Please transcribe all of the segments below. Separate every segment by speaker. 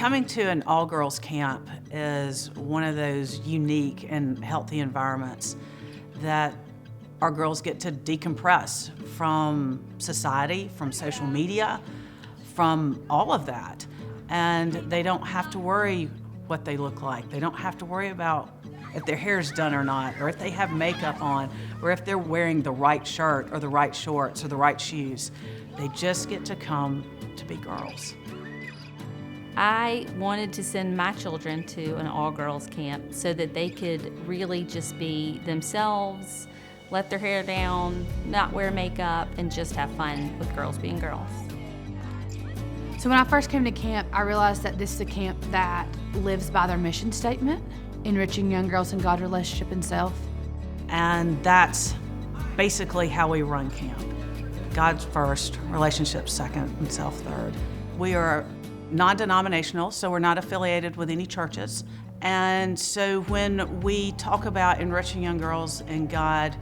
Speaker 1: Coming to an all-girls camp is one of those unique and healthy environments that our girls get to decompress from society, from social media, from all of that. And they don't have to worry what they look like. They don't have to worry about if their hair's done or not, or if they have makeup on, or if they're wearing the right shirt or the right shorts or the right shoes. They just get to come to be girls.
Speaker 2: I wanted to send my children to an all-girls camp so that they could really just be themselves, let their hair down, not wear makeup, and just have fun with girls being girls.
Speaker 3: So when I first came to camp, I realized that this is a camp that lives by their mission statement, enriching young girls in God, relationship, and self.
Speaker 1: And that's basically how we run camp. God's first, relationships second, and self third. We are non-denominational, so we're not affiliated with any churches. And so when we talk about enriching young girls in God,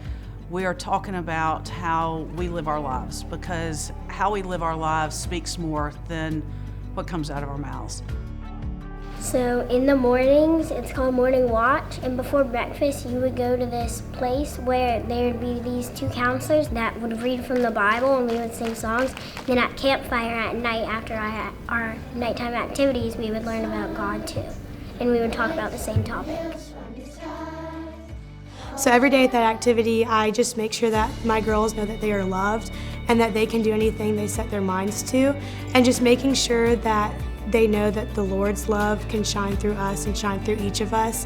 Speaker 1: we are talking about how we live our lives, because how we live our lives speaks more than what comes out of our mouths.
Speaker 4: So in the mornings, it's called morning watch, and before breakfast you would go to this place where there would be these two counselors that would read from the Bible and we would sing songs. Then at campfire at night, after our nighttime activities, we would learn about God too, and we would talk about the same topic.
Speaker 5: So every day at that activity, I just make sure that my girls know that they are loved and that they can do anything they set their minds to, and just making sure that they know that the Lord's love can shine through us and shine through each of us,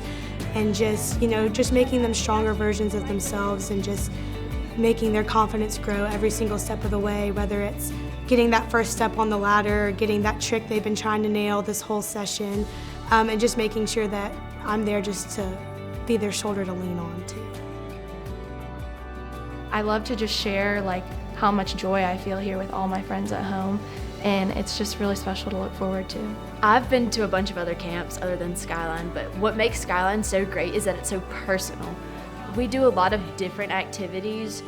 Speaker 5: and just, just making them stronger versions of themselves and just making their confidence grow every single step of the way, whether it's getting that first step on the ladder or getting that trick they've been trying to nail this whole session, and just making sure that I'm there just to be their shoulder to lean on too.
Speaker 6: I love to just share how much joy I feel here with all my friends at home, and it's just really special to look forward to.
Speaker 7: I've been to a bunch of other camps other than Skyline, but what makes Skyline so great is that it's so personal. We do a lot of different activities,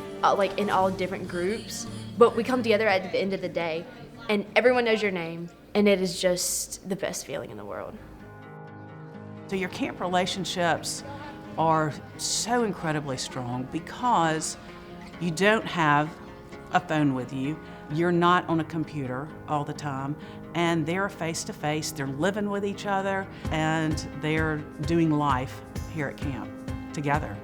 Speaker 7: in all different groups, but we come together at the end of the day, and everyone knows your name, and it is just the best feeling in the world.
Speaker 1: So your camp relationships are so incredibly strong because you don't have a phone with you, you're not on a computer all the time, and they're face to face, they're living with each other, and they're doing life here at camp together.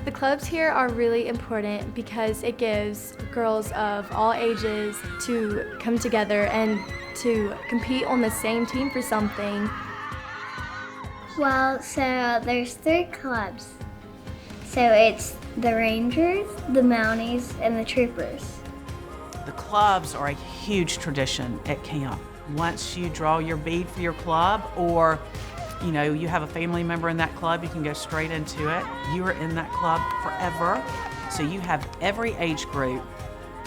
Speaker 6: The clubs here are really important because it gives girls of all ages to come together and to compete on the same team for something.
Speaker 4: Well, so there's 3 clubs. So it's the Rangers, the Mounties, and the Troopers.
Speaker 1: The clubs are a huge tradition at camp. Once you draw your bead for your club, or you have a family member in that club, you can go straight into it. You are in that club forever. So you have every age group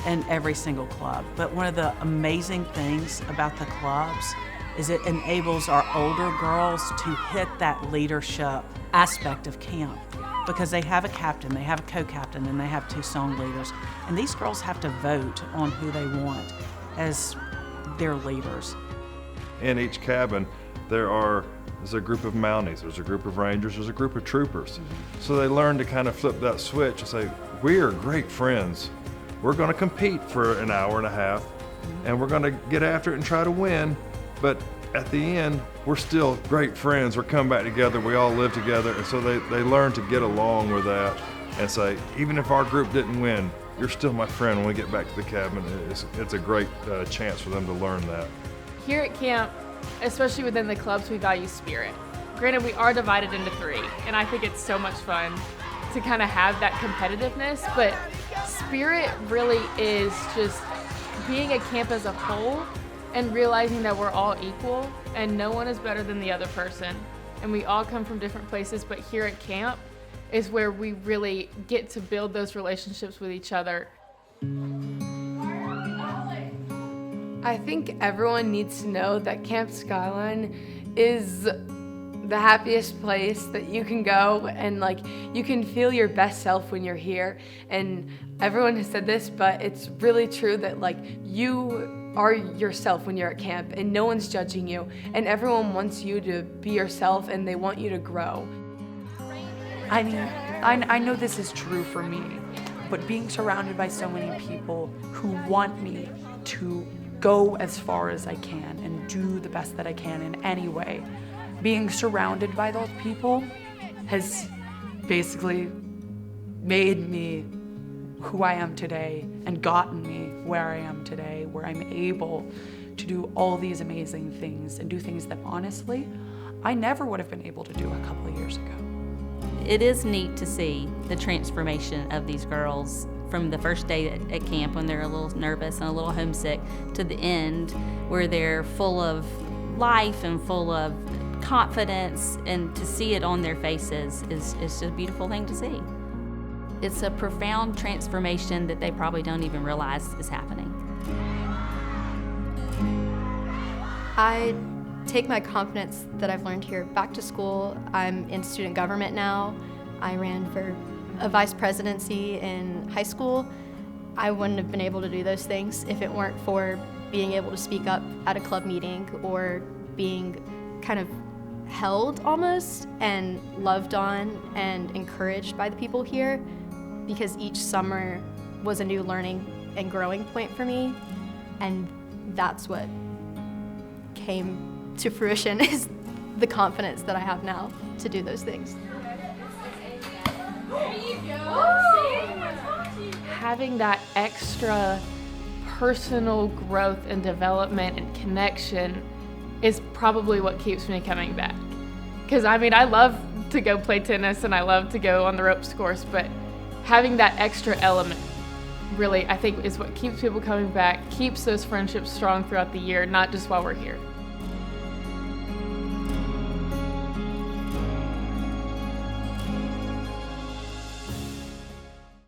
Speaker 1: in every single club. But one of the amazing things about the clubs is it enables our older girls to hit that leadership aspect of camp, because they have a captain, they have a co-captain, and they have 2 song leaders. And these girls have to vote on who they want as their leaders.
Speaker 8: In each cabin, there's a group of Mounties, there's a group of Rangers, there's a group of Troopers. So they learn to kind of flip that switch and say, we are great friends. We're gonna compete for an hour and a half, and we're gonna get after it and try to win, but at the end, we're still great friends. We're coming back together, we all live together, and so they learn to get along with that and say, even if our group didn't win, you're still my friend when we get back to the cabin. It's a great chance for them to learn that.
Speaker 9: Here at camp, especially within the clubs, we value spirit. Granted, we are divided into 3, and I think it's so much fun to kind of have that competitiveness, but spirit really is just being a camp as a whole and realizing that we're all equal and no one is better than the other person. And we all come from different places, but here at camp is where we really get to build those relationships with each other.
Speaker 10: I think everyone needs to know that Camp Skyline is the happiest place that you can go, and you can feel your best self when you're here. And everyone has said this, but it's really true that you are yourself when you're at camp, and no one's judging you, and everyone wants you to be yourself, and they want you to grow.
Speaker 11: I mean, I know this is true for me, but being surrounded by so many people who want me to go as far as I can and do the best that I can in any way, being surrounded by those people has basically made me who I am today and gotten me where I am today, where I'm able to do all these amazing things and do things that honestly I never would have been able to do a couple of years ago.
Speaker 2: It is neat to see the transformation of these girls from the first day at camp when they're a little nervous and a little homesick to the end where they're full of life and full of confidence, and to see it on their faces is a beautiful thing to see. It's a profound transformation that they probably don't even realize is happening.
Speaker 6: I take my confidence that I've learned here back to school. I'm in student government now. I ran for a vice presidency in high school. I wouldn't have been able to do those things if it weren't for being able to speak up at a club meeting or being kind of held almost and loved on and encouraged by the people here, because each summer was a new learning and growing point for me, and that's what came to fruition is the confidence that I have now to do those things.
Speaker 9: Having that extra personal growth and development and connection is probably what keeps me coming back. Because I mean, I love to go play tennis and I love to go on the ropes course, but having that extra element really, I think, is what keeps people coming back, keeps those friendships strong throughout the year, not just while we're here.